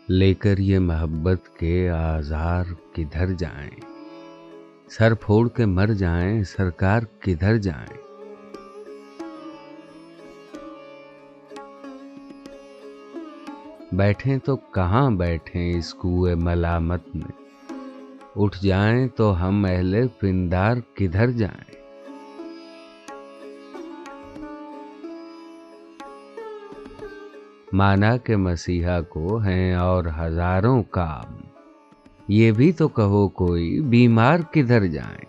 लेकर ये मोहब्बत के आज़ार किधर जाएं, सर फोड़ के मर जाएं, सरकार किधर जाएं। बैठें तो कहाँ बैठें इस कुएं मलामत में, उठ जाएं तो हम अहले पिंदार किधर जाएं। माना के मसीहा को हैं और हजारों काम, ये भी तो कहो कोई बीमार किधर जाएं।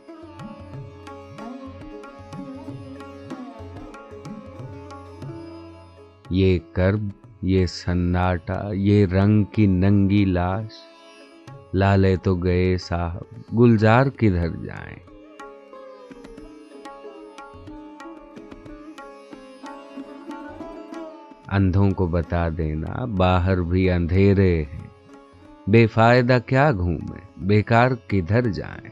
ये कर्ब, ये सन्नाटा, ये रंग की नंगी लाश, लाले तो गए साहब गुलजार किधर जाएं। अंधों को बता देना बाहर भी अंधेरे हैं, बेफायदा क्या घूमे बेकार किधर जाएं।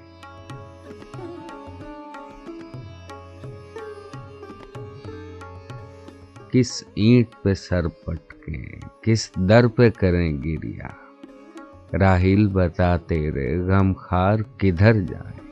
किस ईंट पे सर पटके किस दर पे करें गिरिया, राहिल बता तेरे गमखार किधर जाएं।